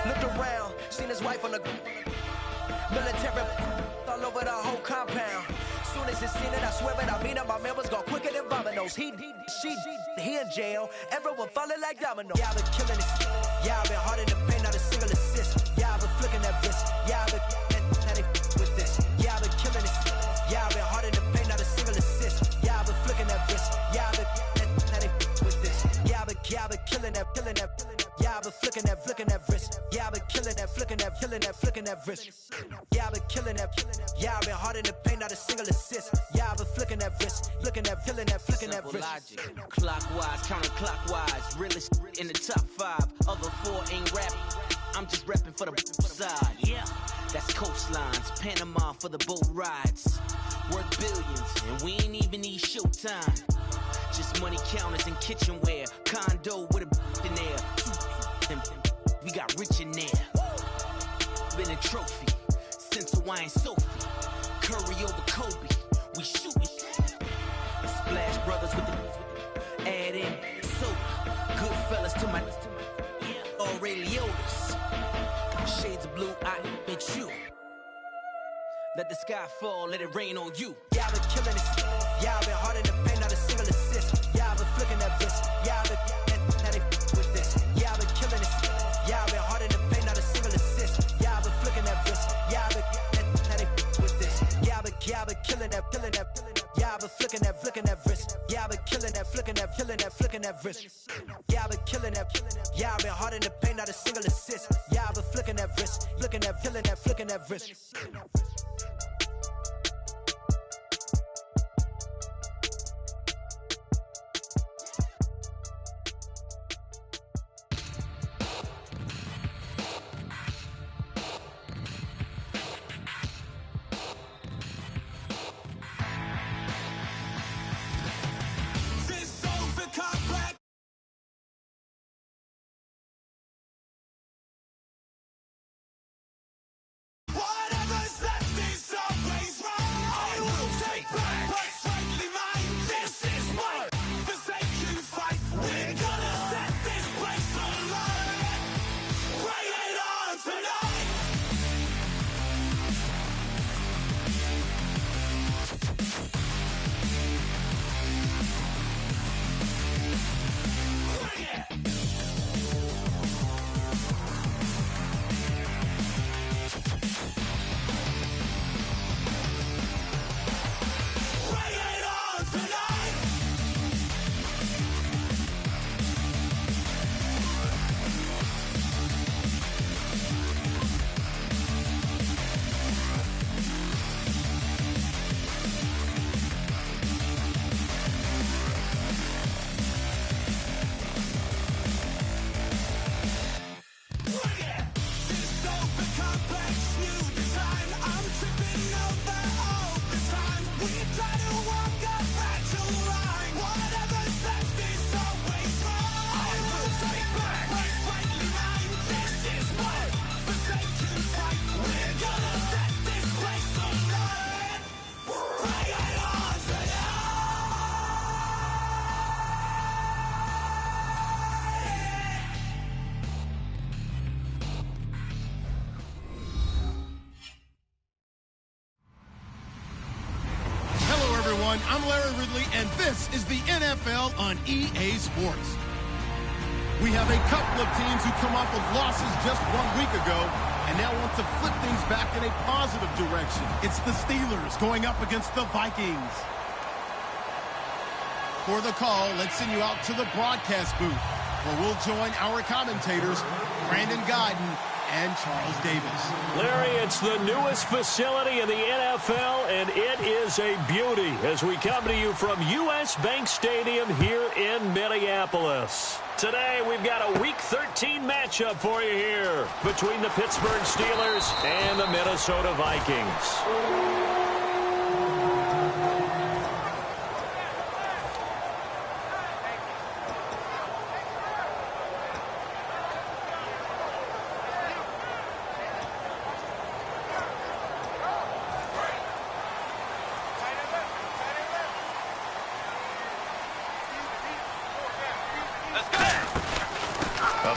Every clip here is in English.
Looked around, seen his wife on the military all over the whole compound. Soon as he seen it, I swear it, I mean it, my man was gone quicker than Domino's. He in jail, everyone falling like dominoes. Yeah, I've been killing it. Yeah, I've been hard in the paint, not a single assist. Yeah, I've been flicking that wrist. Yeah, I've been with this. Yeah, I've been killing it. Yeah, I've been hard in the paint, not a single assist. Yeah, I've been flicking that wrist. Yeah, I've been with this. Yeah, I've been killing that. Yeah, I've been flicking that wrist. Yeah, I've been killing that, flicking that wrist. Yeah, I've been killing that. Yeah, I've been hard in the paint, not a single assist. Yeah, I've been flicking that wrist, flicking that wrist. Logic, clockwise, counterclockwise, realest in the top 5. Other 4 ain't rap. I'm just repping for the side. Yeah, that's coastlines, Panama for the boat rides. Worth billions, and we ain't even need showtime. Just money counters and kitchenware. Condo with a in there. We got rich in there. Been a trophy since Hawaiian Sophie. Curry over Kobe. We shooting. Splash Brothers with the add in soda. Good fellas to my Aureliotis. Shades of blue, I admit you. Let the sky fall, let it rain on you. Yeah, I've been killing it. Yeah, I've been hard in the paint, not a single assist. Yeah, I've been flicking that wrist. Yeah, I've been with this. Yeah, I've been killing it. Yeah, I've been hard in the paint, not a single assist. Yeah, I've been flicking that wrist. Yeah, I've been with this. Yeah, I've been killing that. Yeah, I've been flicking that wrist. Yeah, I've been killing that, flicking that wrist. Yeah, I've been killing that. Yeah, I've been hard in the paint, not a single assist. Yeah, I've been flicking that wrist, flicking that wrist. I'm Larry Ridley, and this is the NFL on EA Sports. We have a couple of teams who come off of losses just 1 week ago and now want to flip things back in a positive direction. It's the Steelers going up against the Vikings. For the call, let's send you out to the broadcast booth, where we'll join our commentators, Brandon Guyton and Charles Davis. Larry, it's the newest facility in the NFL, and it is a beauty as we come to you from U.S. Bank Stadium here in Minneapolis. Today, we've got a Week 13 matchup for you here between the Pittsburgh Steelers and the Minnesota Vikings.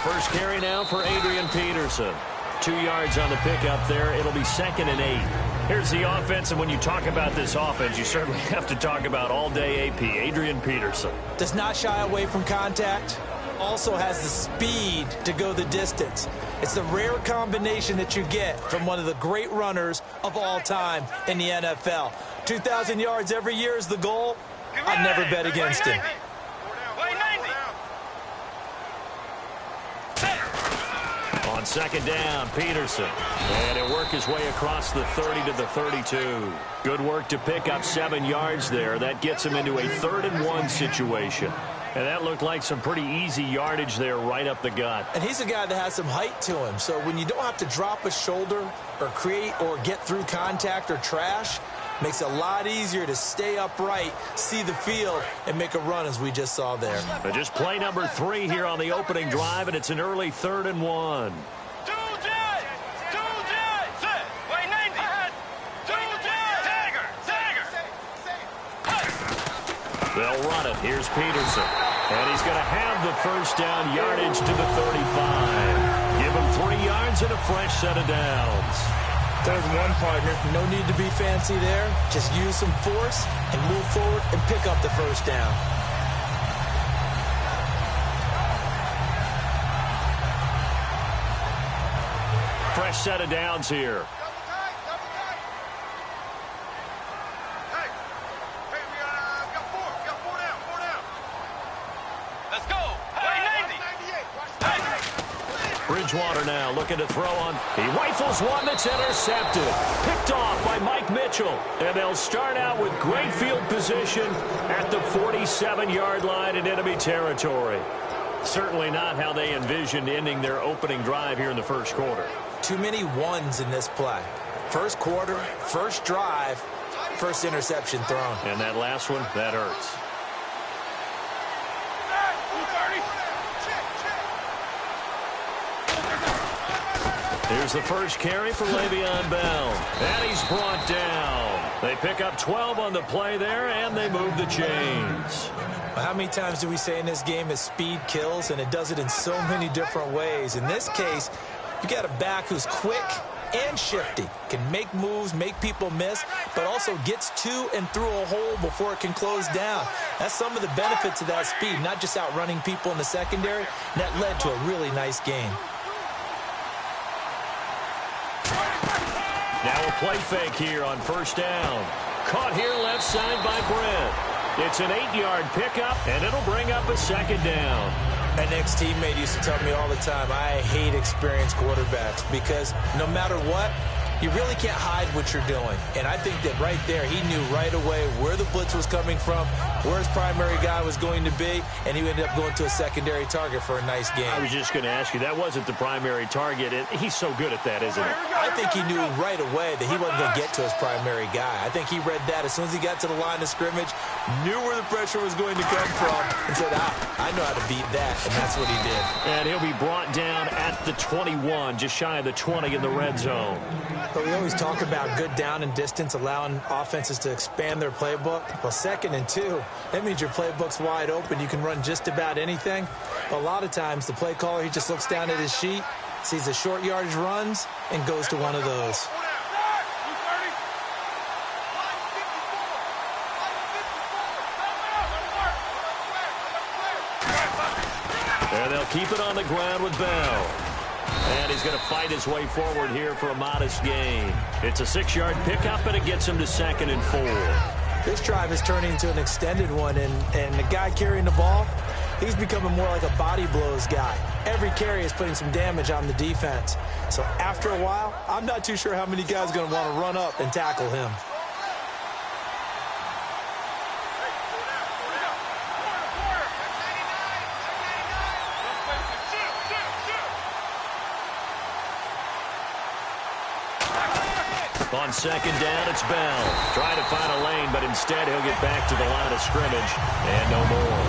First carry now for Adrian Peterson. 2 yards on the pickup there. It'll be 2nd and 8. Here's the offense, and when you talk about this offense, you certainly have to talk about all-day AP, Adrian Peterson. Does not shy away from contact. Also has the speed to go the distance. It's the rare combination that you get from one of the great runners of all time in the NFL. 2,000 yards every year is the goal. I'd never bet against him. On 2nd down, Peterson. And he'll work his way across the 30 to the 32. Good work to pick up 7 yards there. That gets him into a 3rd and 1 situation. And that looked like some pretty easy yardage there right up the gut. And he's a guy that has some height to him. So when you don't have to drop a shoulder or create or get through contact or trash, makes it a lot easier to stay upright, see the field, and make a run as we just saw there. But just play number 3 here on the opening drive, and it's an early 3rd and 1. They'll run it. Here's Peterson. And he's going to have the first down, yardage to the 35. Give him 3 yards and a fresh set of downs. 3rd and 1, partner. No need to be fancy there. Just use some force and move forward and pick up the first down. Fresh set of downs here. Bridgewater now looking to throw on. He rifles one that's intercepted. Picked off by Mike Mitchell. And they'll start out with great field position at the 47-yard line in enemy territory. Certainly not how they envisioned ending their opening drive here in the first quarter. Too many ones in this play. First quarter, first drive, first interception thrown. And that last one, that hurts. Here's the first carry for Le'Veon Bell. And he's brought down. They pick up 12 on the play there, and they move the chains. Well, how many times do we say in this game that speed kills, and it does it in so many different ways? In this case, you got a back who's quick and shifty, can make moves, make people miss, but also gets to and through a hole before it can close down. That's some of the benefits of that speed, not just outrunning people in the secondary. And that led to a really nice game. Now a play fake here on first down. Caught here left side by Brent. It's an 8-yard pickup, and it'll bring up a 2nd down. An ex-teammate used to tell me all the time, I hate experienced quarterbacks because no matter what, you really can't hide what you're doing. And I think that right there, he knew right away where the blitz was coming from, where his primary guy was going to be, and he ended up going to a secondary target for a nice game. I was just going to ask you, that wasn't the primary target. He's so good at that, isn't he? I think he knew right away that he wasn't going to get to his primary guy. I think he read that as soon as he got to the line of scrimmage, knew where the pressure was going to come from, and said, I know how to beat that, and that's what he did. And he'll be brought down at the 21, just shy of the 20 in the red zone. But we always talk about good down and distance, allowing offenses to expand their playbook. Well, 2nd and 2, that means your playbook's wide open. You can run just about anything. But a lot of times, the play caller, he just looks down at his sheet, sees the short yardage runs, and goes to one of those. And they'll keep it on the ground with Bell. And he's going to fight his way forward here for a modest gain. It's a 6-yard pickup, and it gets him to 2nd and 4. This drive is turning into an extended one, and the guy carrying the ball, he's becoming more like a body blows guy. Every carry is putting some damage on the defense. So after a while, I'm not too sure how many guys are going to want to run up and tackle him. On 2nd down, it's Bell. Trying to find a lane, but instead he'll get back to the line of scrimmage. And no more.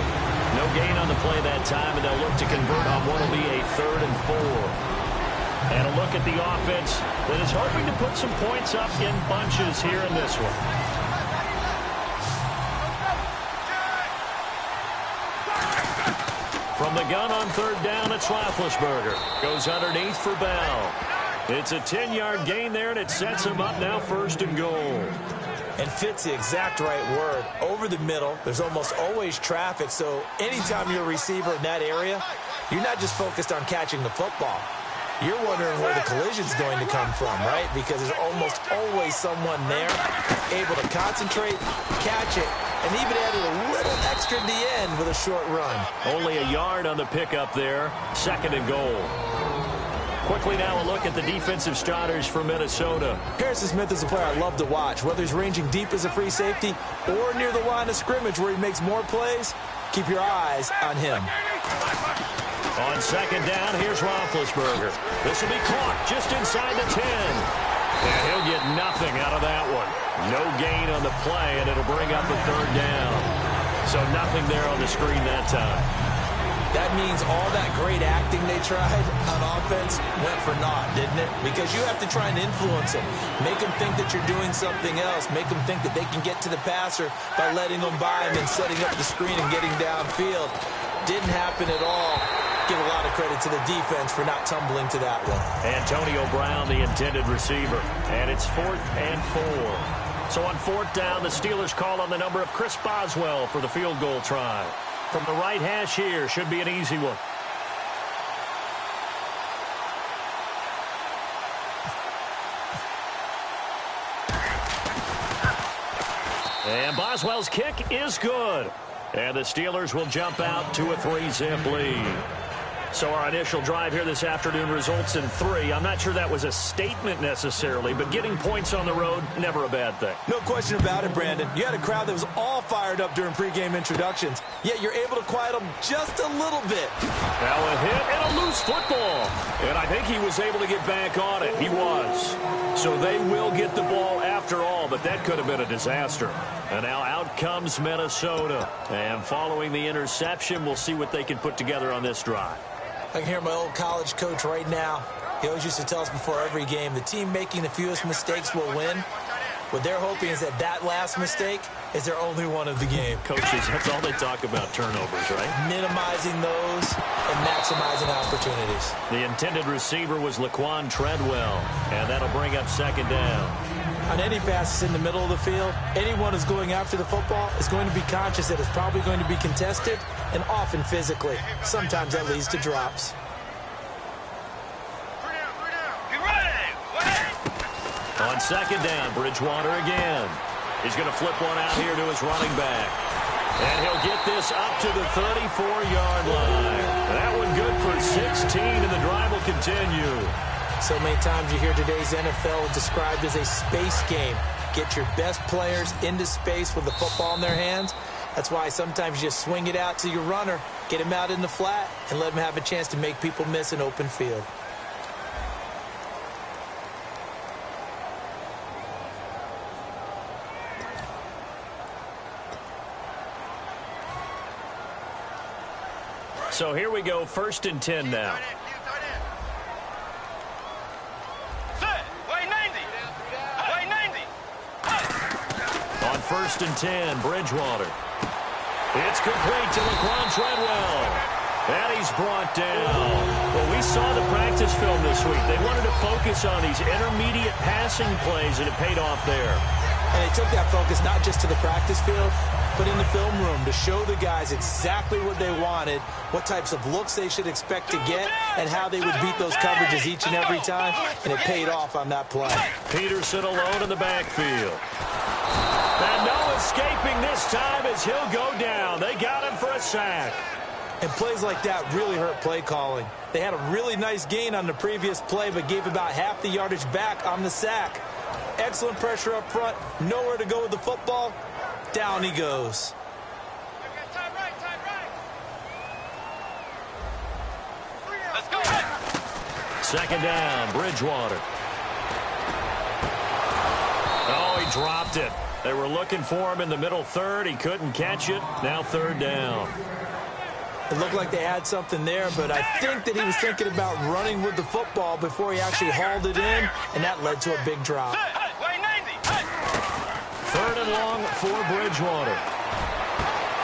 No gain on the play that time, and they'll look to convert on what will be a 3rd and 4. And a look at the offense that is hoping to put some points up in bunches here in this one. From From the gun on third down, it's Roethlisberger. Goes underneath for Bell. It's a 10-yard gain there, and it sets him up now 1st and goal. And fits the exact right word. Over the middle, there's almost always traffic, so anytime you're a receiver in that area, you're not just focused on catching the football. You're wondering where the collision's going to come from, right? Because there's almost always someone there able to concentrate, catch it, and even added a little extra at the end with a short run. Only a yard on the pickup there. 2nd and goal. Quickly now a look at the defensive starters for Minnesota. Harrison Smith is a player I love to watch. Whether he's ranging deep as a free safety or near the line of scrimmage where he makes more plays, keep your eyes on him. On 2nd down, here's Roethlisberger. This will be caught just inside the 10. And he'll get nothing out of that one. No gain on the play, and it'll bring up a 3rd down. So nothing there on the screen that time. That means all that great acting they tried on offense went for naught, didn't it? Because you have to try and influence them. Make them think that you're doing something else. Make them think that they can get to the passer by letting them by him and setting up the screen and getting downfield. Didn't happen at all. Give a lot of credit to the defense for not tumbling to that one. Antonio Brown, the intended receiver. And it's 4th and 4. So on 4th down, the Steelers call on the number of Chris Boswell for the field goal try. From the right hash here, should be an easy one. And Boswell's kick is good. And the Steelers will jump out to a 3-zip lead. So our initial drive here this afternoon results in 3. I'm not sure that was a statement necessarily, but getting points on the road, never a bad thing. No question about it, Brandon. You had a crowd that was all fired up during pregame introductions, yet you're able to quiet them just a little bit. Now a hit and a loose football. And I think he was able to get back on it. He was. So they will get the ball after all, but that could have been a disaster. And now out comes Minnesota. And following the interception, we'll see what they can put together on this drive. I can hear my old college coach right now. He always used to tell us before every game, the team making the fewest mistakes will win. What they're hoping is that that last mistake is their only one of the game. Coaches, that's all they talk about, turnovers, right? Minimizing those and maximizing opportunities. The intended receiver was Laquan Treadwell, and that'll bring up 2nd down. On any passes in the middle of the field, anyone who's going after the football is going to be conscious that it's probably going to be contested and often physically. Sometimes that leads to drops. On 2nd down, Bridgewater again. He's going to flip one out here to his running back. And he'll get this up to the 34-yard line. That one good for 16, and the drive will continue. So many times you hear today's NFL described as a space game. Get your best players into space with the football in their hands. That's why sometimes you just swing it out to your runner, get him out in the flat, and let him have a chance to make people miss an open field. So here we go, 1st and 10 now. On 1st and 10, Bridgewater. It's complete to Laquan Treadwell. And he's brought down. Well, we saw the practice film this week. They wanted to focus on these intermediate passing plays, and it paid off there. And they took that focus not just to the practice field, but in the film room to show the guys exactly what they wanted, what types of looks they should expect to get, and how they would beat those coverages each and every time, and it paid off on that play. Peterson alone in the backfield. And no escaping this time as he'll go down. They got him for a sack. And plays like that really hurt play calling. They had a really nice gain on the previous play, but gave about half the yardage back on the sack. Excellent pressure up front, nowhere to go with the football. Down he goes. Let's go. 2nd down, Bridgewater. Oh, he dropped it. They were looking for him in the middle third. He couldn't catch it. Now 3rd down. It looked like they had something there, but I think that he was thinking about running with the football before he actually hauled it in, and that led to a big drop. 3rd and long for Bridgewater.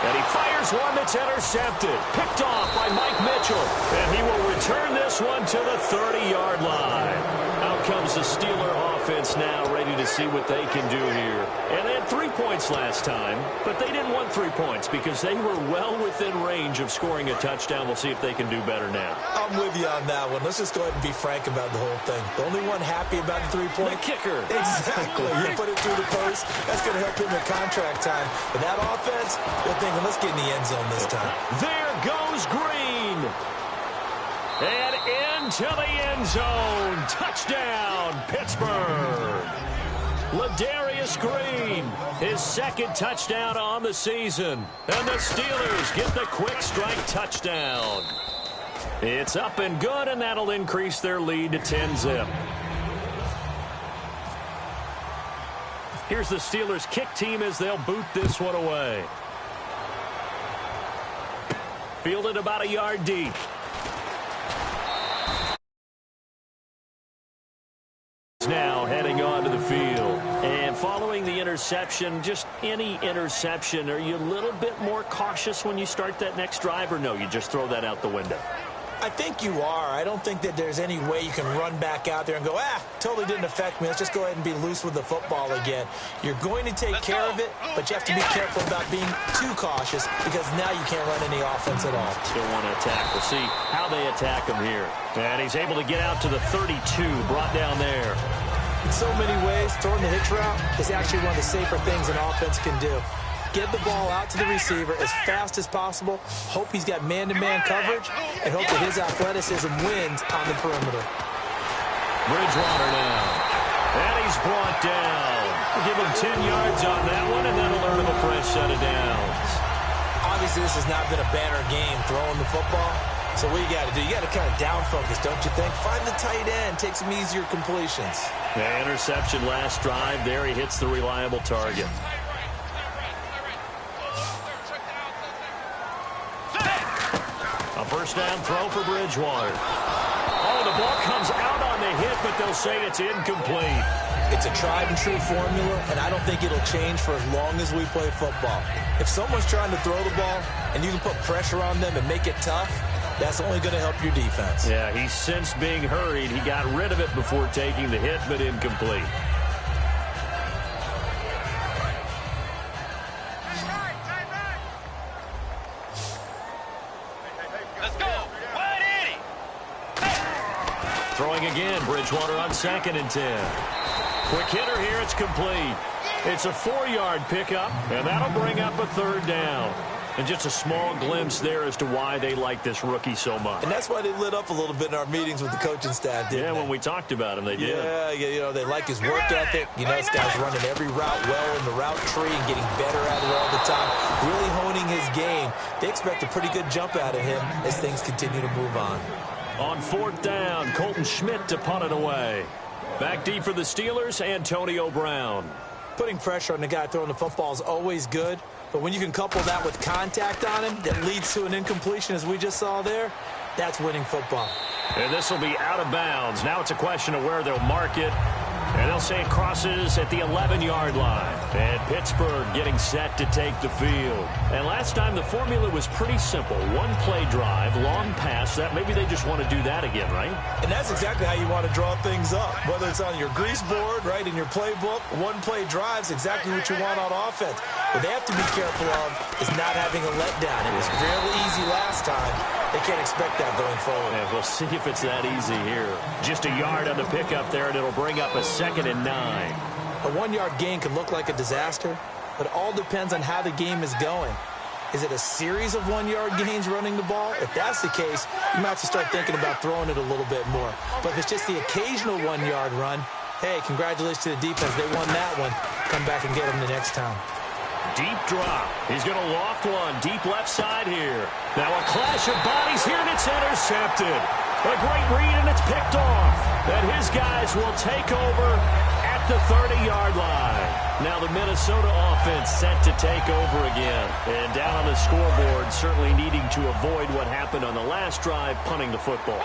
And he fires one that's intercepted. Picked off by Mike Mitchell. And he will return this one to the 30-yard line. Out comes the Steeler offense now, ready to see what they can do here. And they had 3 points last time, but they didn't want 3 points because they were well within range of scoring a touchdown. We'll see if they can do better now. I'm with you on that one. Let's just go ahead and be frank about the whole thing. The only one happy about the 3-point? The kicker. Exactly. You put it through the post. That's going to help him in contract time. But that offense, they're thinking, let's get in the end zone this time. There goes Green. And into the end zone. Touchdown, Pittsburgh. Ladarius Green, his second touchdown on the season. And the Steelers get the quick strike touchdown. It's up and good, and that'll increase their lead to 10-zip. Here's the Steelers kick team as they'll boot this one away. Fielded about a yard deep. Now heading onto the field. And following the interception, just any interception, are you a little bit more cautious when you start that next drive, or no, you just throw that out the window? I think you are. I don't think that there's any way you can run back out there and go, totally didn't affect me. Let's just go ahead and be loose with the football again. You're going to take care of it, but you have to be careful about being too cautious because now you can't run any offense at all. Still want to attack. We'll see how they attack him here. And he's able to get out to the 32, brought down there. In so many ways, throwing the hitch route is actually one of the safer things an offense can do. Get the ball out to the receiver as fast as possible, hope he's got man-to-man coverage, and hope that his athleticism wins on the perimeter. Bridgewater now. And he's brought down. We'll give him 10 yards on that one, and that'll earn him a fresh set of downs. Obviously, this has not been a banner game throwing the football. So what you got to do, you got to kind of down focus, don't you think? Find the tight end, take some easier completions. Yeah, interception last drive. There he hits the reliable target. A first down throw for Bridgewater. Oh, the ball comes out on the hit, but they'll say it's incomplete. It's a tried-and-true formula, and I don't think it'll change for as long as we play football. If someone's trying to throw the ball and you can put pressure on them and make it tough, that's only going to help your defense. Yeah, he sensed being hurried. He got rid of it before taking the hit, but incomplete. Throwing again, Bridgewater on 2nd and 10. Quick hitter here, it's complete. It's a 4-yard pickup, and that'll bring up a 3rd down. And just a small glimpse there as to why they like this rookie so much. And that's why they lit up a little bit in our meetings with the coaching staff, didn't they? When we talked about him, they did. Yeah, you know, they like his work ethic. You know, this guy's running every route well in the route tree and getting better at it all the time. Really honing his game. They expect a pretty good jump out of him as things continue to move on. On 4th down, Colton Schmidt to punt it away. Back deep for the Steelers, Antonio Brown. Putting pressure on the guy throwing the football is always good, but when you can couple that with contact on him that leads to an incompletion, as we just saw there, that's winning football. And this will be out of bounds. Now it's a question of where they'll mark it. And they'll say it crosses at the 11-yard line. And Pittsburgh getting set to take the field. And last time the formula was pretty simple. One-play drive, long pass. That maybe they just want to do that again, right? And that's exactly how you want to draw things up. Whether it's on your grease board, right, in your playbook, one-play drive's exactly what you want on offense. What they have to be careful of is not having a letdown. It was fairly easy last time. They can't expect that going forward. Yeah, we'll see if it's that easy here. Just a yard on the pickup there, and it'll bring up a 2nd and 9. A 1-yard gain can look like a disaster, but it all depends on how the game is going. Is it a series of 1-yard gains running the ball? If that's the case, you might have to start thinking about throwing it a little bit more. But if it's just the occasional 1-yard run, hey, congratulations to the defense. They won that one. Come back and get them the next time. Deep drop. He's going to loft one. Deep left side here. Now a clash of bodies here, and it's intercepted. A great read, and it's picked off. And his guys will take over at the 30-yard line. Now the Minnesota offense set to take over again. And down on the scoreboard, certainly needing to avoid what happened on the last drive, punting the football.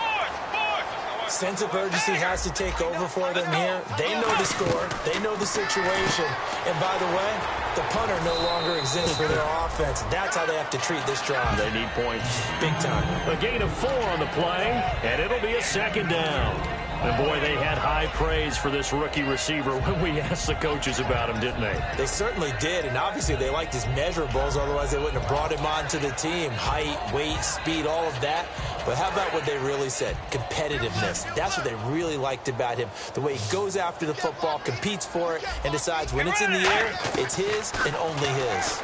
Sense of urgency has to take over for them here. They know the score. They know the situation. And by the way, the punter no longer exists for their offense. That's how they have to treat this drive. They need points. Big time. A gain of 4 on the play, and it'll be a second down. And, boy, they had high praise for this rookie receiver when we asked the coaches about him, didn't they? They certainly did, and obviously they liked his measurables. Otherwise, they wouldn't have brought him onto the team. Height, weight, speed, all of that. But how about what they really said? Competitiveness. That's what they really liked about him. The way he goes after the football, competes for it, and decides when it's in the air, it's his and only his.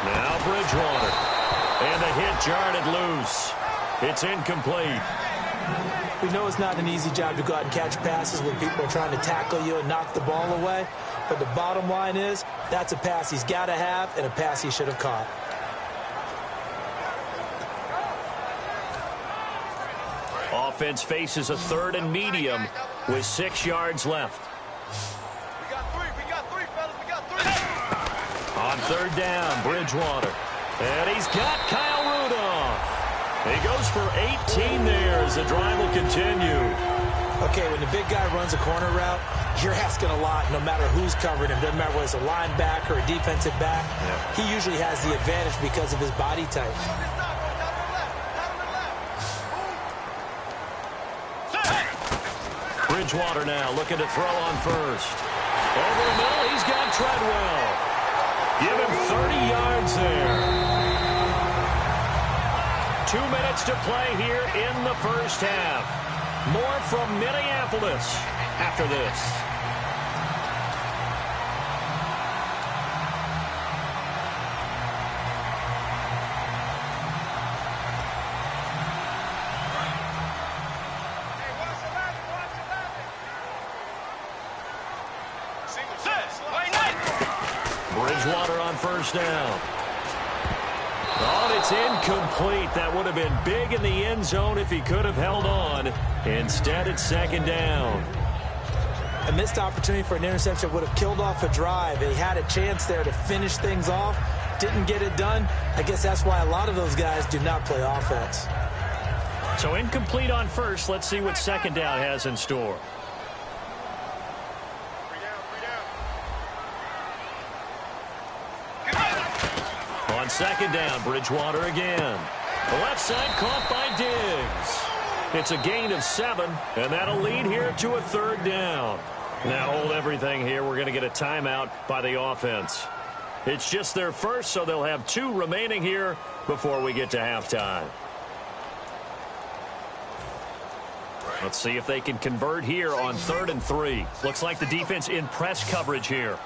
Now Bridgewater. And the hit jarred it loose. It's incomplete. We know it's not an easy job to go out and catch passes when people are trying to tackle you and knock the ball away. But the bottom line is, that's a pass he's got to have and a pass he should have caught. Offense faces a 3rd and medium with 6 yards left. We got three, fellas. We got 3. On 3rd down, Bridgewater. And he's got Kyle Rudolph. He goes for 18 there as the drive will continue. Okay, when the big guy runs a corner route, you're asking a lot no matter who's covering him. Doesn't matter whether it's a linebacker or a defensive back. Yeah. He usually has the advantage because of his body type. Bridgewater now looking to throw on 1st. Over the middle, he's got Treadwell. Give him 30 yards there. 2 minutes to play here in the first half. More from Minneapolis after this. Bridgewater on 1st down. Oh, it's incomplete. That would have been big in the end zone if he could have held on. Instead, it's 2nd down. A missed opportunity for an interception would have killed off a drive. They had a chance there to finish things off. Didn't get it done. I guess that's why a lot of those guys do not play offense. So incomplete on 1st. Let's see what 2nd down has in store. On 2nd down, Bridgewater again. The left side caught by Diggs. It's a gain of 7, and that'll lead here to a 3rd down. Now hold everything here. We're going to get a timeout by the offense. It's just their first, so they'll have 2 remaining here before we get to halftime. Let's see if they can convert here on 3rd and 3. Looks like the defense in press coverage here.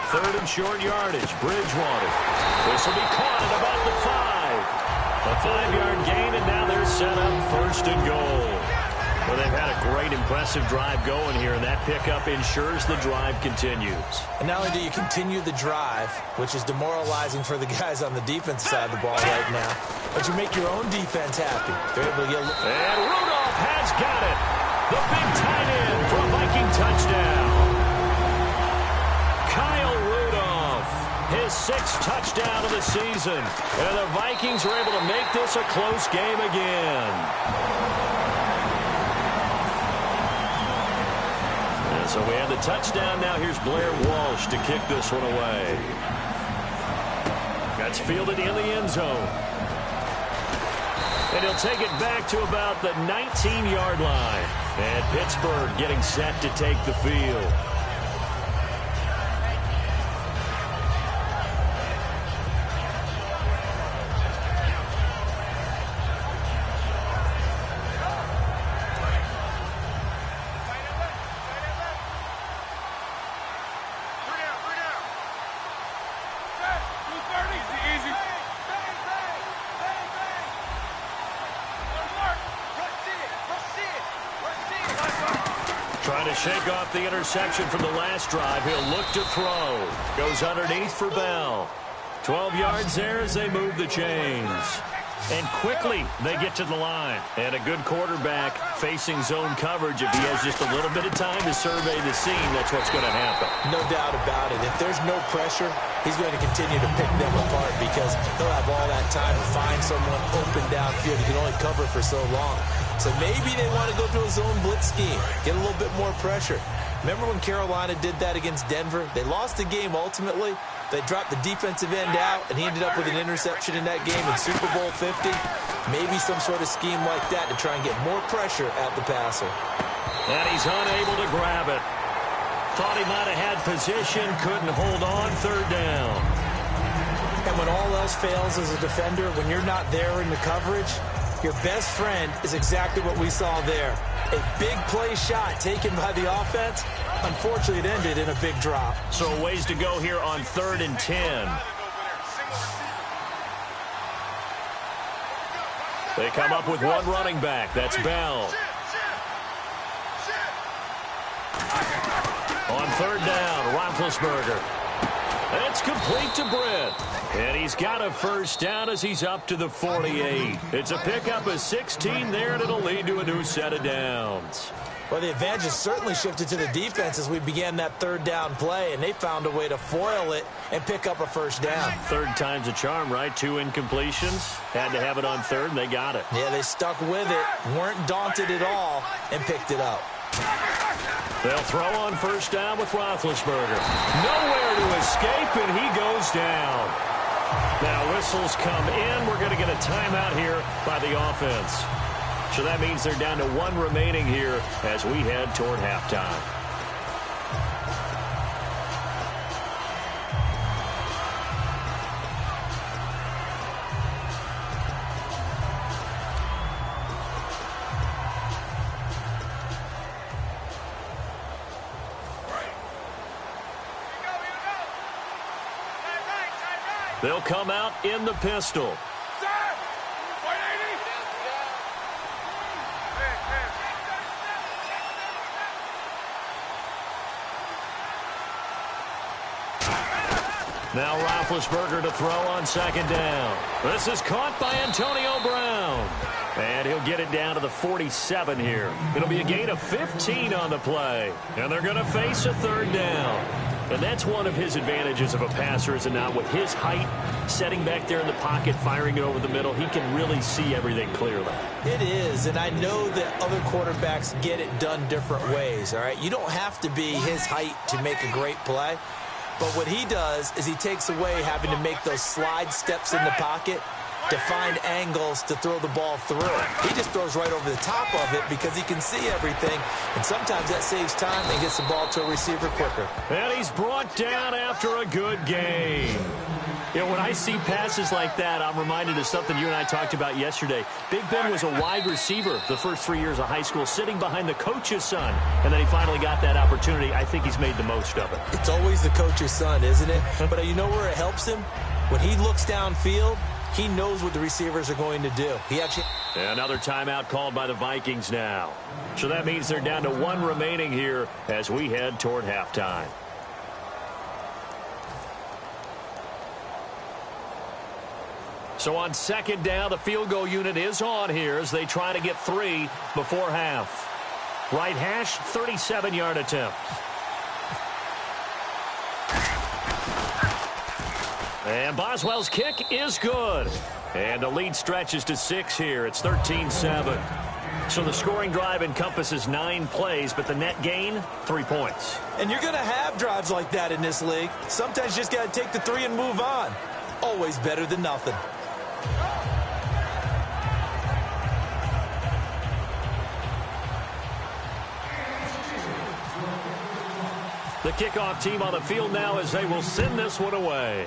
3rd and short yardage. Bridgewater. This will be caught at about the 5. A 5-yard gain, and now they're set up 1st and goal. Well, they've had a great, impressive drive going here, and that pickup ensures the drive continues. And not only do you continue the drive, which is demoralizing for the guys on the defensive side of the ball right now, but you make your own defense happy. They're able to get... And Rudolph has got it. The big tight end for a Viking touchdown. Kyle Rudolph, his 6th touchdown of the season. And the Vikings are able to make this a close game again. And so we have the touchdown. Now here's Blair Walsh to kick this one away. That's fielded in the end zone. And he'll take it back to about the 19-yard line. And Pittsburgh getting set to take the field. Trying to shake off the interception from the last drive. He'll look to throw. Goes underneath for Bell. 12 yards there as they move the chains. And quickly they get to the line. And a good quarterback facing zone coverage. If he has just a little bit of time to survey the scene, that's what's going to happen. No doubt about it. If there's no pressure, he's going to continue to pick them apart because he'll have all that time to find someone open downfield. He can only cover for so long. So maybe they want to go to a zone blitz scheme, get a little bit more pressure. Remember when Carolina did that against Denver? They lost the game ultimately. They dropped the defensive end out, and he ended up with an interception in that game in Super Bowl 50. Maybe some sort of scheme like that to try and get more pressure at the passer. And he's unable to grab it. Thought he might have had position, couldn't hold on, third down. And when all else fails as a defender, when you're not there in the coverage, your best friend is exactly what we saw there. A big play shot taken by the offense. Unfortunately, it ended in a big drop. So ways to go here on 3rd and 10. They come up with one running back. That's Bell. On 3rd down, Roethlisberger. It's complete to Britt. And he's got a first down as he's up to the 48. It's a pickup of 16 there, and it'll lead to a new set of downs. Well, the advantage has certainly shifted to the defense as we began that 3rd down play, and they found a way to foil it and pick up a first down. Third time's a charm, right? 2 incompletions. Had to have it on 3rd, and they got it. Yeah, they stuck with it, weren't daunted at all, and picked it up. They'll throw on first down with Roethlisberger. Nowhere to escape, and he goes down. Now whistles come in. We're going to get a timeout here by the offense. So that means they're down to 1 remaining here as we head toward halftime. They'll come out in the pistol. Now Roethlisberger to throw on 2nd down. This is caught by Antonio Brown. And he'll get it down to the 47 here. It'll be a gain of 15 on the play. And they're going to face a 3rd down. And that's one of his advantages of a passer, is it not? With his height, setting back there in the pocket, firing it over the middle, he can really see everything clearly. It is, and I know that other quarterbacks get it done different ways, all right? You don't have to be his height to make a great play. But what he does is he takes away having to make those slide steps in the pocket to find angles to throw the ball through. He just throws right over the top of it because he can see everything, and sometimes that saves time and gets the ball to a receiver quicker. And he's brought down after a good game. You know, when I see passes like that, I'm reminded of something you and I talked about yesterday. Big Ben was a wide receiver the first 3 years of high school, sitting behind the coach's son, and then he finally got that opportunity. I think he's made the most of it. It's always the coach's son, isn't it? But you know where it helps him? When he looks downfield, he knows what the receivers are going to do. Another timeout called by the Vikings now. So that means they're down to 1 remaining here as we head toward halftime. So on 2nd down, the field goal unit is on here as they try to get 3 before half. Right hash, 37-yard attempt. And Boswell's kick is good. And the lead stretches to 6 here. It's 13-7. So the scoring drive encompasses 9 plays, but the net gain, 3 points. And you're going to have drives like that in this league. Sometimes you just got to take the 3 and move on. Always better than nothing. The kickoff team on the field now as they will send this one away.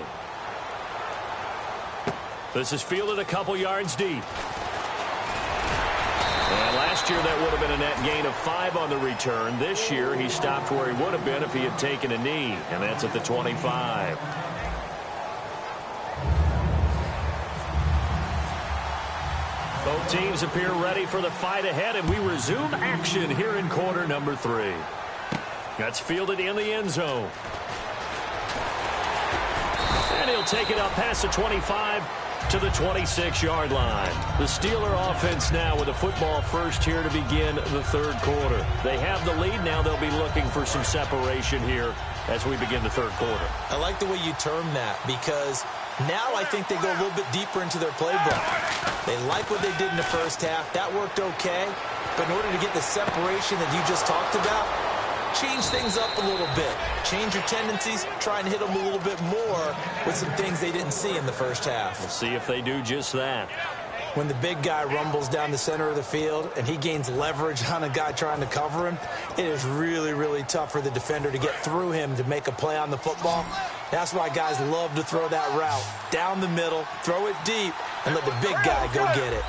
This is fielded a couple yards deep. And last year that would have been a net gain of 5 on the return. This year he stopped where he would have been if he had taken a knee, and that's at the 25. Both teams appear ready for the fight ahead, and we resume action here in quarter number 3. That's fielded in the end zone. And he'll take it up past the 25 to the 26-yard line. The Steeler offense now with a football first here to begin the third quarter. They have the lead. Now they'll be looking for some separation here as we begin the third quarter. I like the way you term that, because now I think they go a little bit deeper into their playbook. They like what they did in the first half. That worked okay. But in order to get the separation that you just talked about, change things up a little bit. Change your tendencies. Try and hit them a little bit more with some things they didn't see in the first half. We'll see if they do just that. When the big guy rumbles down the center of the field and he gains leverage on a guy trying to cover him, it is really, really tough for the defender to get through him to make a play on the football. That's why guys love to throw that route down the middle, throw it deep, and let the big guy go get it.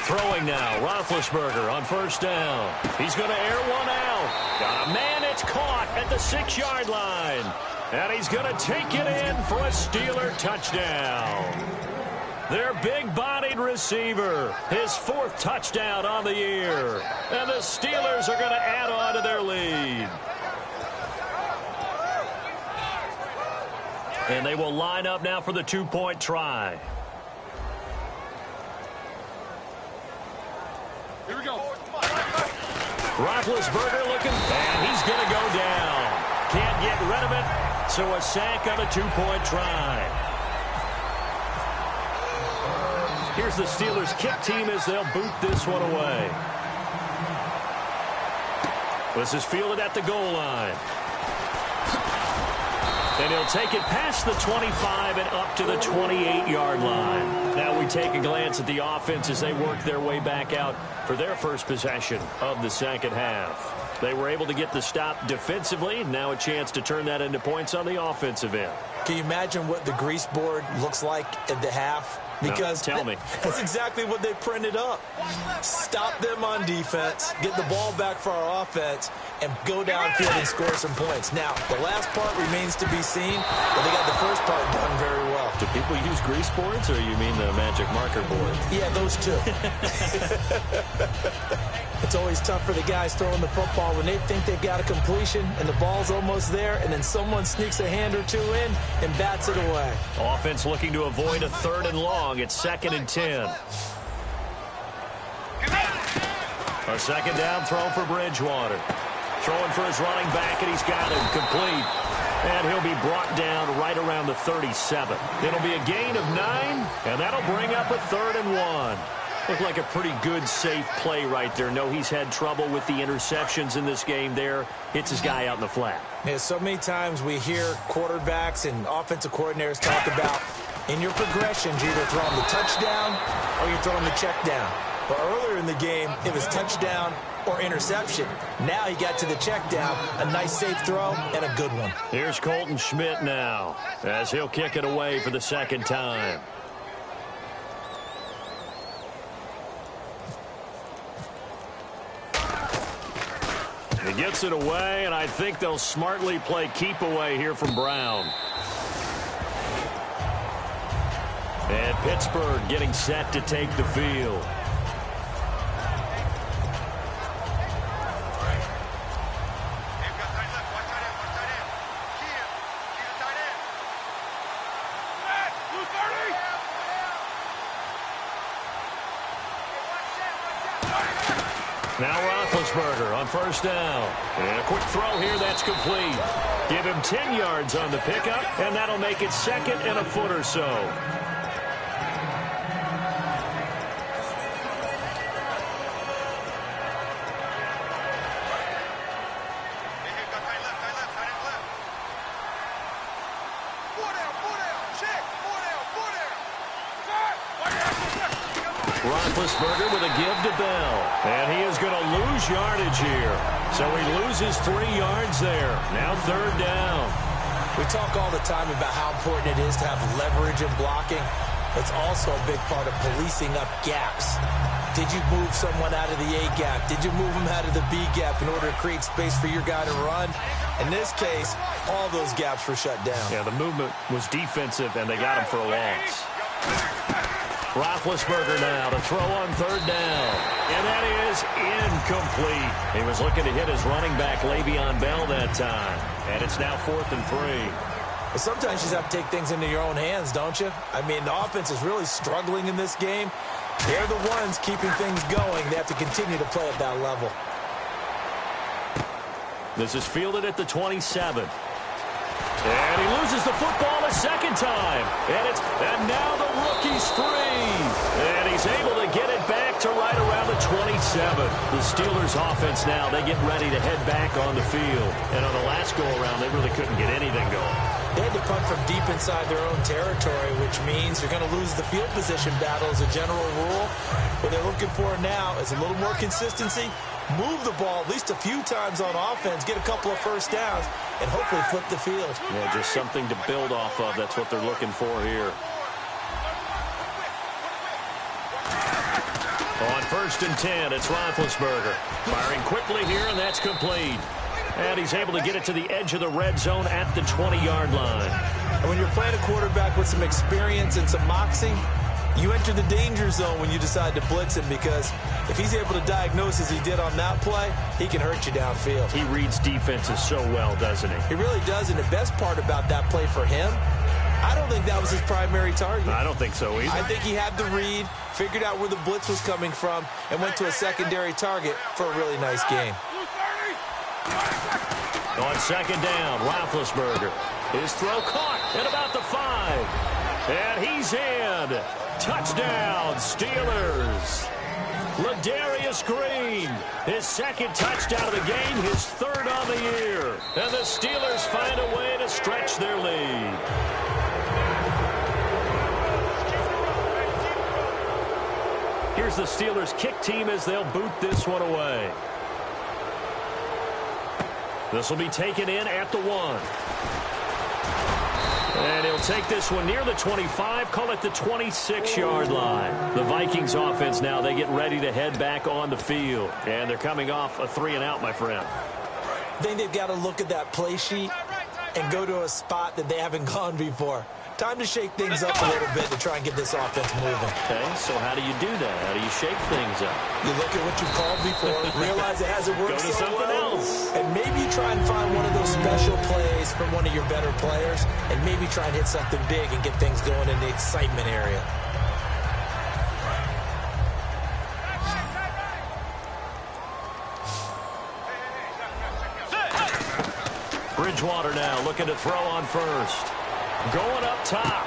Throwing now, Roethlisberger on first down. He's going to air one out. Got a man, it's caught at the 6-yard line. And he's going to take it in for a Steeler touchdown. Their big-bodied receiver, his 4th touchdown on the year. And the Steelers are going to add on to their lead. And they will line up now for the 2-point try. Here we go. Roethlisberger looking, and he's going to go down. Can't get rid of it. So a sack on a 2-point try. Here's the Steelers kick team as they'll boot this one away. This is fielded at the goal line. And he'll take it past the 25 and up to the 28-yard line. Now we take a glance at the offense as they work their way back out for their first possession of the second half. They were able to get the stop defensively. Now a chance to turn that into points on the offensive end. Can you imagine what the grease board looks like at the half? Because no, tell me. That's exactly what they printed up. Stop them on defense, get the ball back for our offense, and go downfield and score some points. Now, the last part remains to be seen, but they got the first part done very well. Do people use grease boards, or you mean the magic marker board? Yeah, those two. It's always tough for the guys throwing the football when they think they've got a completion and the ball's almost there, and then someone sneaks a hand or two in and bats it away. Offense looking to avoid a 3rd and long. It's 2nd and 10. A second down throw for Bridgewater. Throwing for his running back, and he's got him complete. And he'll be brought down right around the 37. It'll be a gain of 9, and that'll bring up a 3rd and 1. Looked like a pretty good, safe play right there. No, he's had trouble with the interceptions in this game there. Hits his guy out in the flat. Yeah, so many times we hear quarterbacks and offensive coordinators talk about in your progressions, you're either throwing the touchdown or you're throwing the check down. But earlier in the game, it was touchdown or interception. Now he got to the check down, a nice safe throw, and a good one. Here's Colton Schmidt now as he'll kick it away for the 2nd time. He gets it away, and I think they'll smartly play keep away here from Brown. And Pittsburgh getting set to take the field. Now Roethlisberger on first down. And a quick throw here, that's complete. Give him 10 yards on the pickup, and that'll make it 2nd and a foot or so. Roethlisberger with a give to Bell. And he is going to lose yardage here. So he loses 3 yards there. Now 3rd down. We talk all the time about how important it is to have leverage in blocking. It's also a big part of policing up gaps. Did you move someone out of the A gap? Did you move them out of the B gap in order to create space for your guy to run? In this case, all those gaps were shut down. Yeah, the movement was defensive, and they got him for a loss. Roethlisberger now to throw on 3rd down. And that is incomplete. He was looking to hit his running back, Le'Veon Bell, that time. And it's now 4th and 3. But sometimes you just have to take things into your own hands, don't you? I mean, the offense is really struggling in this game. They're the ones keeping things going. They have to continue to play at that level. This is fielded at the 27. And he loses the football a second time. And now the rookie's free. And he's able to get it back to right around the 27. The Steelers offense now, they get ready to head back on the field. And on the last go-around, they really couldn't get anything going. They had to punt from deep inside their own territory, which means you're going to lose the field position battle as a general rule. What they're looking for now is a little more consistency, move the ball at least a few times on offense, get a couple of first downs, and hopefully flip the field. Yeah, just something to build off of. That's what they're looking for here. On 1st and 10, it's Roethlisberger. Firing quickly here, and that's complete. And he's able to get it to the edge of the red zone at the 20-yard line. And when you're playing a quarterback with some experience and some moxie, you enter the danger zone when you decide to blitz him, because if he's able to diagnose as he did on that play, he can hurt you downfield. He reads defenses so well, doesn't he? He really does, and the best part about that play for him, I don't think that was his primary target. I don't think so either. I think he had the read, figured out where the blitz was coming from, and went to a secondary target for a really nice game. On 2nd down, Roethlisberger. His throw caught at about the 5. And he's in. Touchdown, Steelers. Ladarius Green, his 2nd touchdown of the game, his 3rd on the year. And the Steelers find a way to stretch their lead. Here's the Steelers kick team as they'll boot this one away. This will be taken in at the 1. And he'll take this one near the 25, call it the 26-yard line. The Vikings offense now, they get ready to head back on the field. And they're coming off a 3-and-out, my friend. I think they've got to look at that play sheet and go to a spot that they haven't gone before. Time to shake things up a little bit to try and get this offense moving. Okay, so how do you do that? How do you shake things up? You look at what you've called before, realize it hasn't worked Go to so something well, else. and maybe try and find one of those special plays from one of your better players, and maybe try and hit something big and get things going in the excitement area. Bridgewater now looking to throw on 1st. Going up top.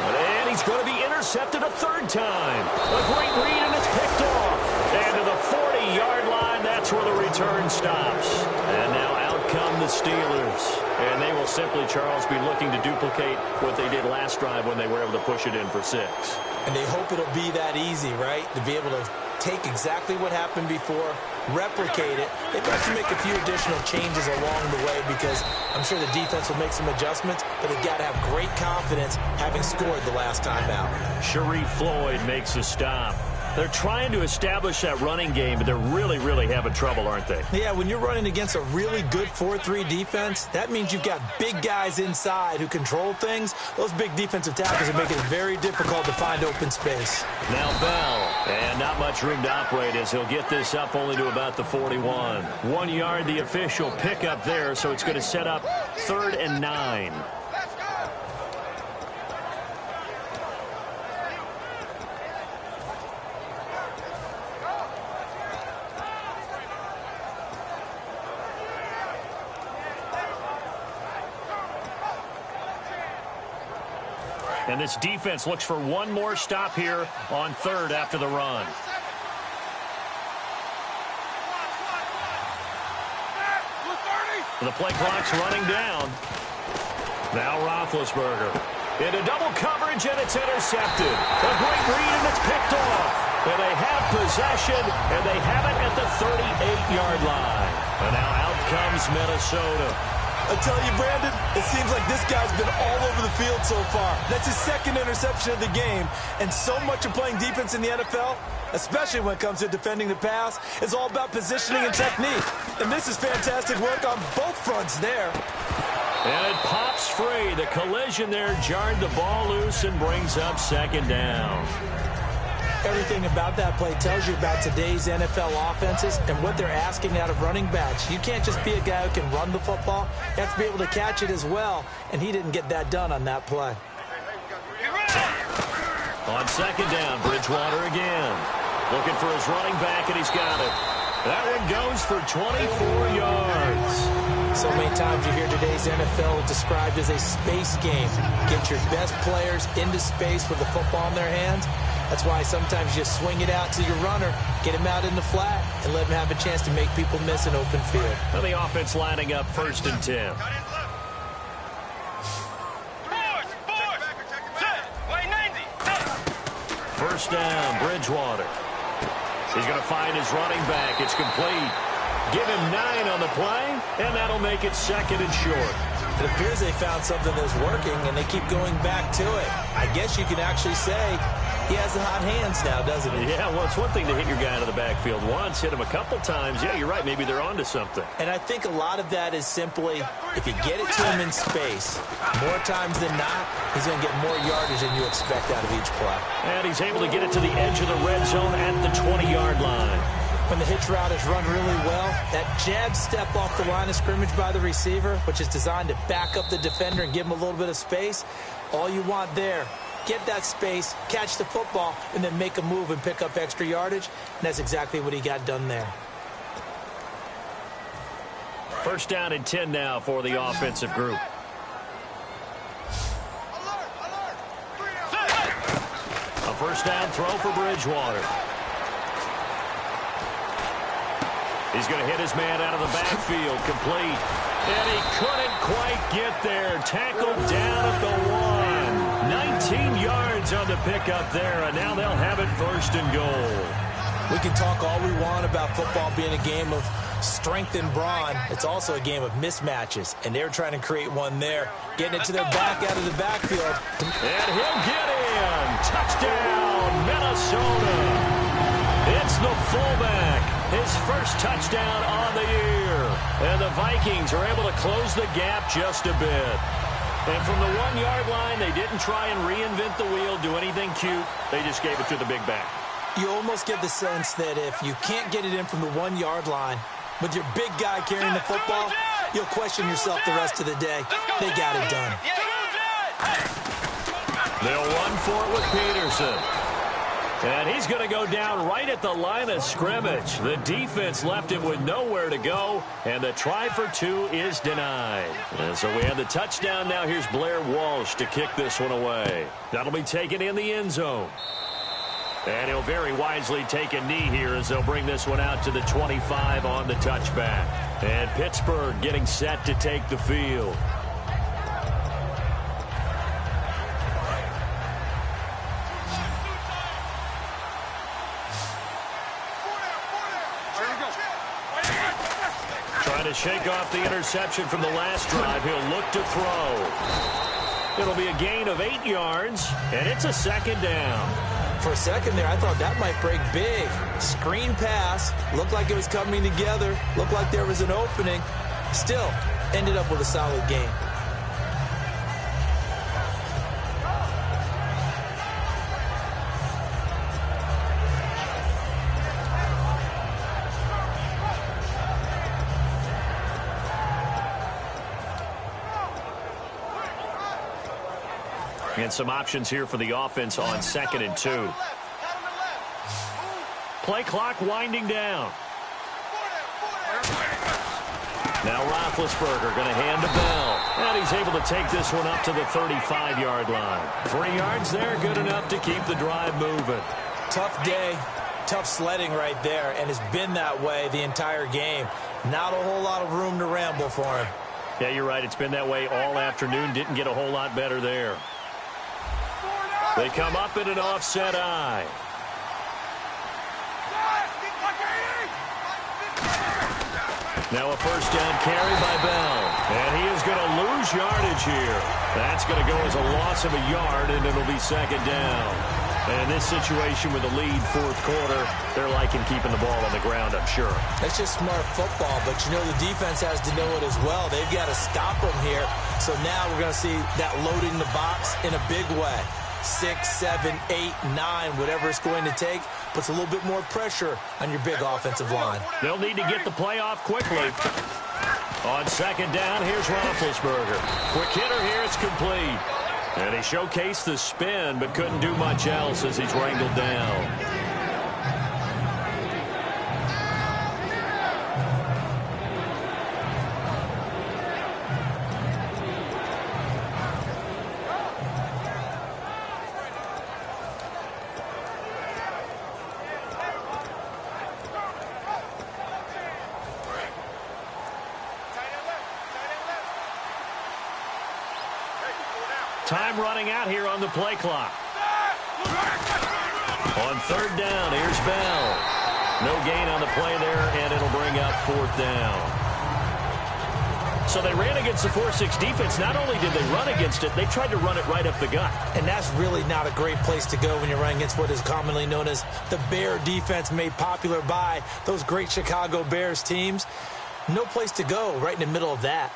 And he's going to be intercepted a 3rd time. A great read, and it's picked off. And to the 40-yard line, that's where the return stops. And now out come the Steelers. And they will simply, Charles, be looking to duplicate what they did last drive when they were able to push it in for 6. And they hope it'll be that easy, right? To be able to take exactly what happened before, replicate it. They've got to make a few additional changes along the way, because I'm sure the defense will make some adjustments, but they've got to have great confidence having scored the last time out. Sharif Floyd makes the stop. They're trying to establish that running game, but they're really, really having trouble, aren't they? Yeah, when you're running against a really good 4-3 defense, that means you've got big guys inside who control things. Those big defensive tackles are making it very difficult to find open space. Now Bell, and not much room to operate as he'll get this up only to about the 41. 1 yard, the official pickup there, so it's going to set up 3rd and 9. And this defense looks for one more stop here on 3rd after the run. The play clock's running down. Now Roethlisberger into double coverage, and it's intercepted. A great read, and it's picked off. And they have possession, and they have it at the 38-yard line. And now out comes Minnesota. I tell you, Brandon, it seems like this guy's been all over the field so far. That's his 2nd interception of the game. And so much of playing defense in the NFL, especially when it comes to defending the pass, is all about positioning and technique. And this is fantastic work on both fronts there. And it pops free. The collision there jarred the ball loose and brings up 2nd down. Everything about that play tells you about today's NFL offenses and what they're asking out of running backs. You can't just be a guy who can run the football. You have to be able to catch it as well, and he didn't get that done on that play. On second down, Bridgewater again. Looking for his running back, and he's got it. That one goes for 24 yards. So many times you hear today's NFL described as a space game. Get your best players into space with the football in their hands. That's why sometimes you swing it out to your runner, get him out in the flat, and let him have a chance to make people miss an open field. And the offense lining up 1st and 10. First down, Bridgewater. He's going to find his running back. It's complete. Give him 9 on the play, and that'll make it 2nd and short. It appears they found something that's working, and they keep going back to it. I guess you can actually say he has the hot hands now, doesn't he? Yeah, well, it's one thing to hit your guy out of the backfield once, hit him a couple times. Yeah, you're right. Maybe they're onto something. And I think a lot of that is simply if you get it to him in space, more times than not, he's going to get more yardage than you expect out of each play. And he's able to get it to the edge of the red zone at the 20-yard line. When the hitch route is run really well, that jab step off the line of scrimmage by the receiver, which is designed to back up the defender and give him a little bit of space, all you want there, get that space, catch the football, and then make a move and pick up extra yardage, and that's exactly what he got done there. First down and 10 now for the offensive group. A first down throw for Bridgewater. He's going to hit his man out of the backfield, complete. And he couldn't quite get there. Tackled down at the 1. 19 yards on the pickup there, and now they'll have it 1st and goal. We can talk all we want about football being a game of strength and brawn. It's also a game of mismatches, and they're trying to create one there. Getting it to their back out of the backfield. And he'll get in. Touchdown, Minnesota. It's the fullback. His first touchdown on the year. And the Vikings are able to close the gap just a bit. And from the 1-yard line, they didn't try and reinvent the wheel, do anything cute. They just gave it to the big back. You almost get the sense that if you can't get it in from the 1-yard line with your big guy carrying the football, you'll question yourself the rest of the day. They got it done. They'll run for it with Peterson. And he's going to go down right at the line of scrimmage. The defense left him with nowhere to go, and the try for 2 is denied. And so we have the touchdown. Now here's Blair Walsh to kick this one away. That'll be taken in the end zone. And he'll very wisely take a knee here as they'll bring this one out to the 25 on the touchback. And Pittsburgh getting set to take the field. Trying to shake off the interception from the last drive. He'll look to throw. It'll be a gain of 8 yards, and it's a 2nd down. For a second there, I thought that might break big. Screen pass. Looked like it was coming together. Looked like there was an opening. Still, ended up with a solid gain. And some options here for the offense on 2nd and 2. Play clock winding down. Now Roethlisberger going to hand to Bell. And he's able to take this one up to the 35-yard line. 3 yards there, good enough to keep the drive moving. Tough day, tough sledding right there, and it's been that way the entire game. Not a whole lot of room to ramble for him. Yeah, you're right. It's been that way all afternoon. Didn't get a whole lot better there. They come up in an offset eye. Now a first down carry by Bell. And he is going to lose yardage here. That's going to go as a loss of a yard, and it'll be 2nd down. And in this situation with a lead 4th quarter, they're liking keeping the ball on the ground, I'm sure. That's just smart football, but you know the defense has to know it as well. They've got to stop them here. So now we're going to see that loading the box in a big way. 6, 7, 8, 9, whatever it's going to take, puts a little bit more pressure on your big offensive line. They'll need to get the play off quickly. On second down, here's Roethlisberger. Quick hitter here, it's complete. And he showcased the spin, but couldn't do much else as he's wrangled down. Time running out here on the play clock. On third down, here's Bell. No gain on the play there, and it'll bring up fourth down. So they ran against the 4-6 defense. Not only did they run against it, they tried to run it right up the gut. And that's really not a great place to go when you're running against what is commonly known as the Bear defense, made popular by those great Chicago Bears teams. No place to go right in the middle of that.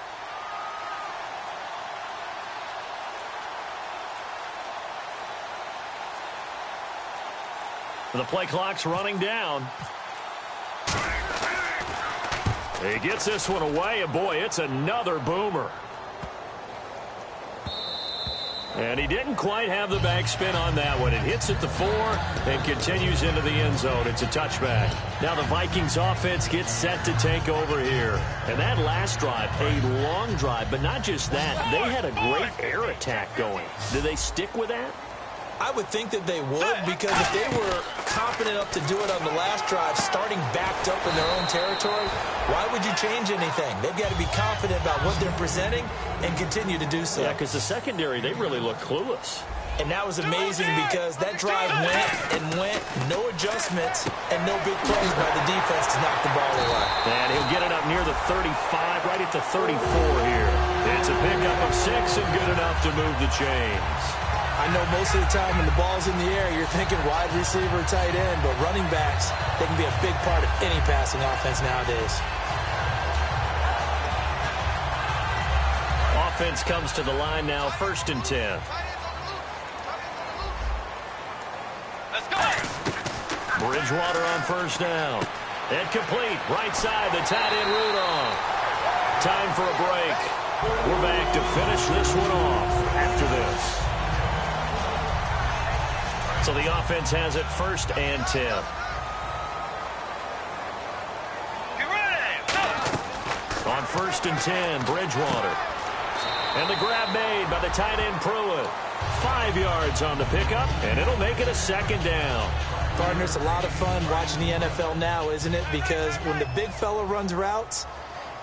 The play clock's running down. He gets this one away, and boy, it's another boomer. And he didn't quite have the backspin on that one. It hits at the 4 and continues into the end zone. It's a touchback. Now the Vikings offense gets set to take over here. And that last drive, a long drive, but not just that. They had a great air attack going. Did they stick with that? I would think that they would, because if they were confident enough to do it on the last drive, starting backed up in their own territory, why would you change anything? They've got to be confident about what they're presenting and continue to do so. Yeah, because the secondary, they really look clueless. And that was amazing because that drive went, no adjustments, and no big plays by the defense to knock the ball away. And he'll get it up near the 35, right at the 34 here. It's a pickup of 6 and good enough to move the chains. I know most of the time when the ball's in the air, you're thinking wide receiver, tight end, but running backs, they can be a big part of any passing offense nowadays. Offense comes to the line now, 1st and 10. Let's go. Bridgewater on 1st down. And complete, right side, the tight end Rudolph. Time for a break. We're back to finish this one off after this. So the offense has it 1st and 10. Get ready. On 1st and 10, Bridgewater. And the grab made by the tight end Pruitt. 5 yards on the pickup, and it'll make it a 2nd down. Partner, it's a lot of fun watching the NFL now, isn't it? Because when the big fella runs routes,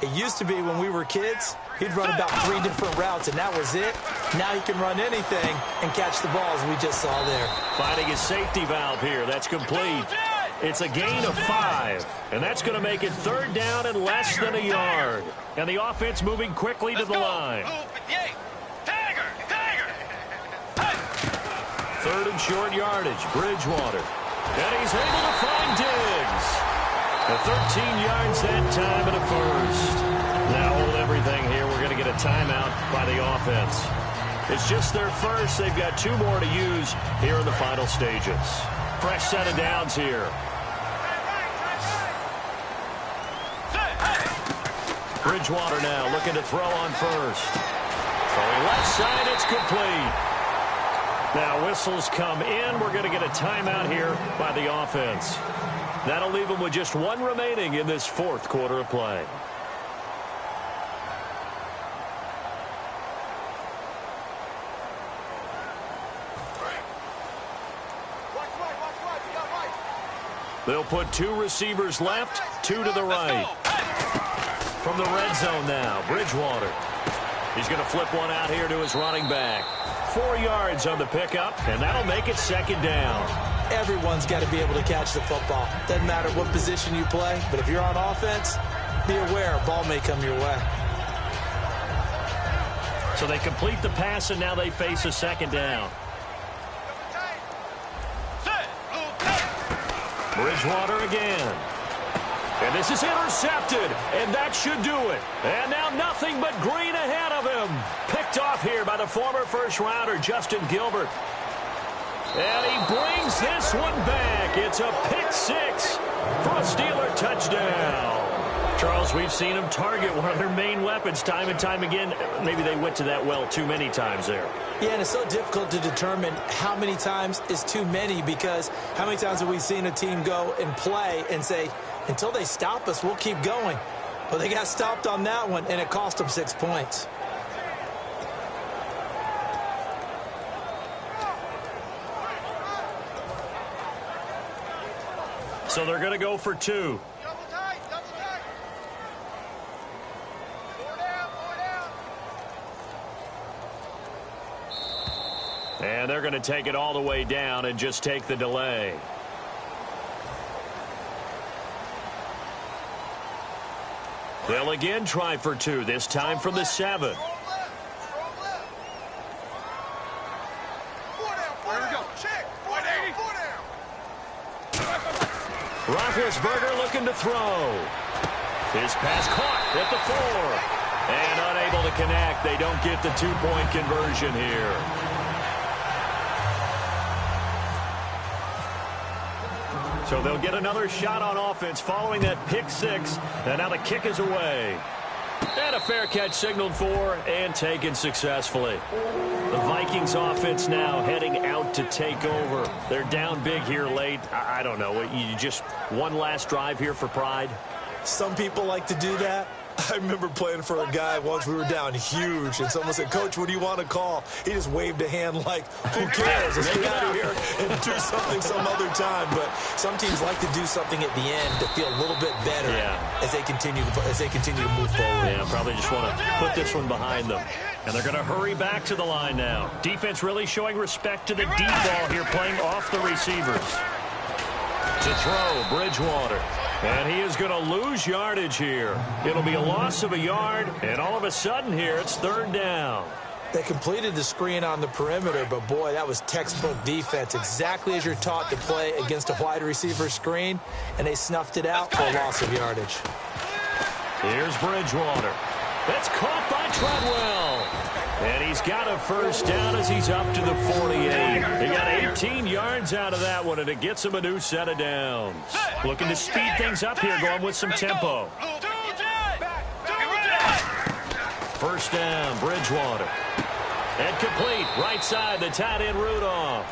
it used to be when we were kids, he'd run about 3 different routes, and that was it. Now he can run anything and catch the balls we just saw there. Finding his safety valve here. That's complete. It's a gain of 5, and that's going to make it 3rd down and less than a yard. And the offense moving quickly to the line. 3rd and short yardage, Bridgewater. And he's able to find Diggs. The 13 yards that time and a 1st. Now hold everything here. We're going to get a timeout by the offense. It's just their 1st. They've got 2 more to use here in the final stages. Fresh set of downs here. Bridgewater now looking to throw on 1st. Throwing left side, it's complete. Now whistles come in. We're going to get a timeout here by the offense. That'll leave them with just 1 remaining in this 4th quarter of play. They'll put 2 receivers left, 2 to the right. From the red zone now, Bridgewater. He's going to flip one out here to his running back. 4 yards on the pickup, and that'll make it 2nd down. Everyone's got to be able to catch the football. Doesn't matter what position you play, but if you're on offense, be aware a ball may come your way. So they complete the pass, and now they face a 2nd down. Bridgewater again. And this is intercepted, and that should do it. And now nothing but green ahead of him. Picked off here by the former 1st-rounder, Justin Gilbert. And he brings this one back. It's a pick six for a Steeler touchdown. Charles, we've seen them target one of their main weapons time and time again. Maybe they went to that well too many times there. Yeah, and it's so difficult to determine how many times is too many, because how many times have we seen a team go and play and say, until they stop us, we'll keep going. Well, they got stopped on that one, and it cost them 6 points. So they're going to go for two. Double tight, double tight. Four down. And they're going to take it all the way down and just take the delay. They'll again try for two, this time from the 7. Roethlisberger looking to throw. His pass caught at the 4. And unable to connect. They don't get the 2-point conversion here. So they'll get another shot on offense following that pick 6. And now the kick is away. And a fair catch signaled for and taken successfully. The Vikings offense now heading out to take over. They're down big here late. I don't know. You just one last drive here for pride? Some people like to do that. I remember playing for a guy once. We were down huge, and someone said, "Coach, what do you want to call?" He just waved a hand like, who cares? Let's get out of here and do something some other time. But some teams like to do something at the end to feel a little bit better as they continue to move forward. Yeah, probably just want to put this one behind them. And they're going to hurry back to the line now. Defense really showing respect to the deep ball here, playing off the receivers. To throw, Bridgewater. And he is going to lose yardage here. It'll be a loss of a yard, and all of a sudden here, it's 3rd down. They completed the screen on the perimeter, but boy, that was textbook defense, exactly as you're taught to play against a wide receiver screen, and they snuffed it out for a loss of yardage. Here's Bridgewater. That's caught by Treadwell. And he's got a 1st down as he's up to the 48. He got 18 yards out of that one, and it gets him a new set of downs. Looking to speed things up here, going with some tempo. 1st down, Bridgewater. And complete, right side, the tight end Rudolph.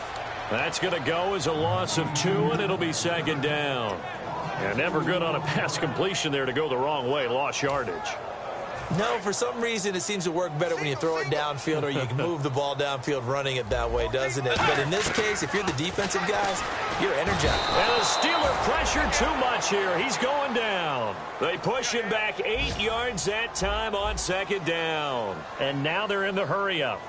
That's going to go as a loss of 2, and it'll be 2nd down. And never good on a pass completion there to go the wrong way, lost yardage. No, for some reason, it seems to work better when you throw it downfield or you can move the ball downfield running it that way, doesn't it? But in this case, if you're the defensive guys, you're energized. And the Steeler pressure too much here. He's going down. They push him back 8 yards that time on 2nd down. And now they're in the hurry-up.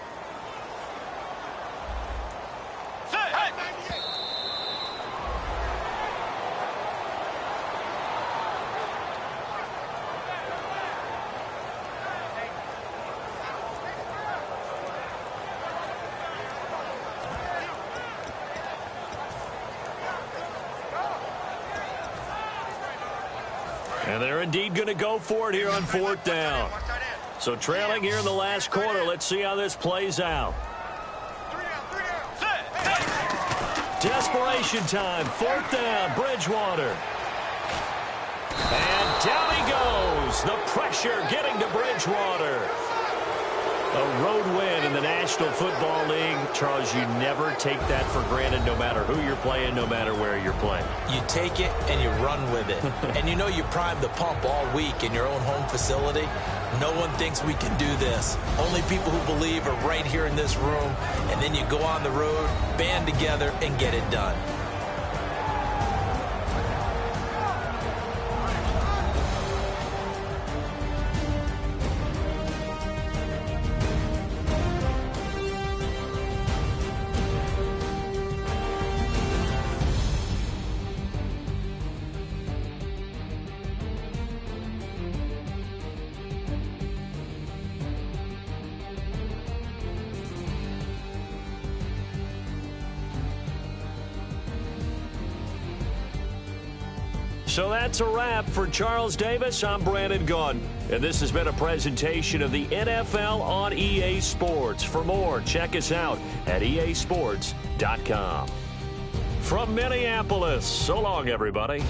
And they're indeed going to go for it here on 4th down. So trailing here in the last quarter. Let's see how this plays out. Desperation time. 4th down. Bridgewater. And down he goes. The pressure getting to Bridgewater. A road win in the National Football League. Charles, you never take that for granted, no matter who you're playing, no matter where you're playing. You take it and you run with it. And you know you primed the pump all week in your own home facility. No one thinks we can do this. Only people who believe are right here in this room. And then you go on the road, band together, and get it done. So that's a wrap. For Charles Davis, I'm Brandon Gaudin. And this has been a presentation of the NFL on EA Sports. For more, check us out at easports.com. From Minneapolis, so long, everybody.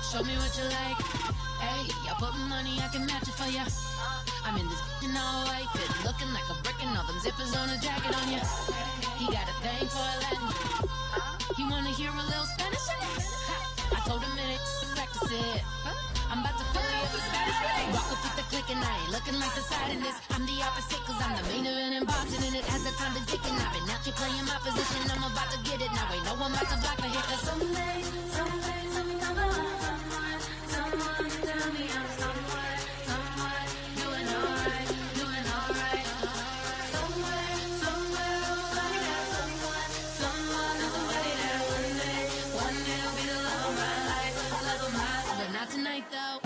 Show me what you like. Hey, I put money, I can match it for ya. I'm in this in all white fit, looking like a brick and all them zippers on a jacket on ya. He got a thing for a Latin. He wanna hear a little Spanish? I told him it ain't practice it. I'm about to fully up the status. Walk up with the click and I ain't looking like the side in this. I'm the opposite cause I'm the main event in boxing and it has the time to dick and I've been out here playing my position. I'm about to get it now. Ain't no one about to block the hit cause someday, something come along. Someone tell me I'm someone doing alright. Somewhere, somebody got someone knows somebody that one day will be the love of my life, but not tonight though.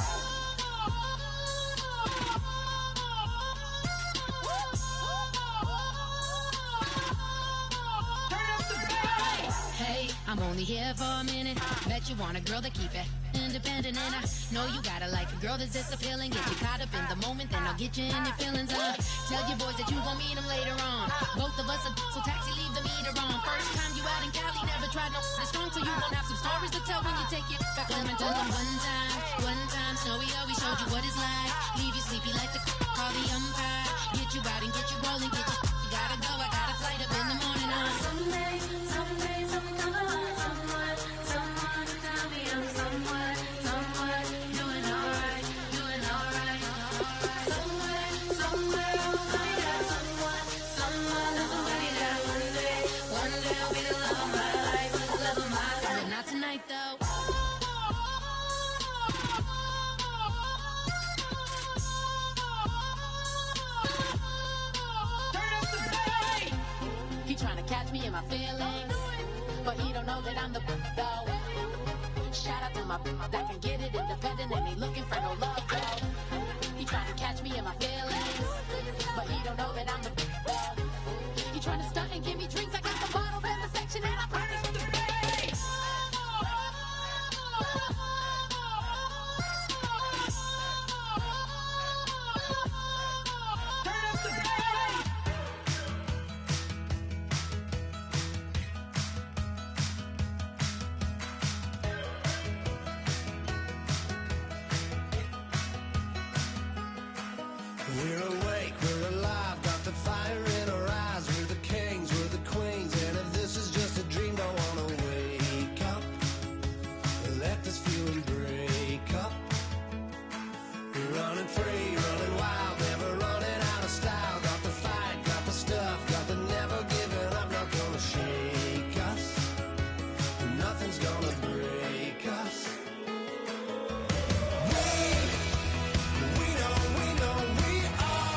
Hey, I'm only here for a minute. Bet you want a girl to keep it independent, and I know you gotta like a girl that's this appealing. Get you caught up in the moment, then I'll get you in your feelings. Tell your boys that you gon' meet them later on. Both of us are so taxi, leave the meter on. First time you out in Cali, never tried no this strong, so you gon' have some stories to tell when you take it back home and tell them one time, Snowy always showed you what it's like. Leave you sleepy like the call the umpire. Get you out and get you rolling, get you gotta go. I got a flight up in the morning on someday, something come along. Someone tell me I'm someone doing alright. Somewhere, somebody got someone knows somebody that one day will be the love of my life, but not tonight though. He tryna catch me in my feelings, but he don't know that I'm the though. Shout out to my that can get it independent and ain't looking for no love though. He tryna catch me in my feelings, but he don't know that I'm the though. He tryna stunt and give me drinks. I got the bottles in the section and I promise to pay. We're awake, we're alive, got the fire in our eyes. We're the kings, we're the queens, and if this is just a dream, don't wanna wake up. Let this feeling break up. We're running free, running wild, never running out of style. Got the fight, got the stuff, got the never giving up. Not gonna shake us, nothing's gonna break us. We know we are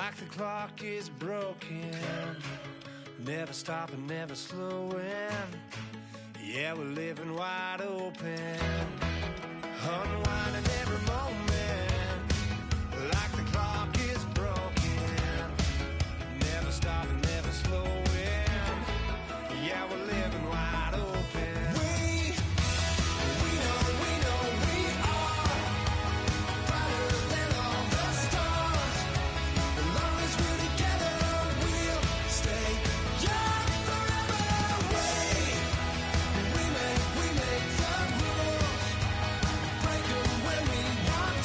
like the clock is broken, never stopping, never slowing. Yeah, we're living wide open, unwinding every moment, like the clock is broken, never stopping, never slowing. Yeah, we're living wide open. We know we are brighter than all the stars. As long as we're together, we'll stay young forever. We make the rules, break them when we want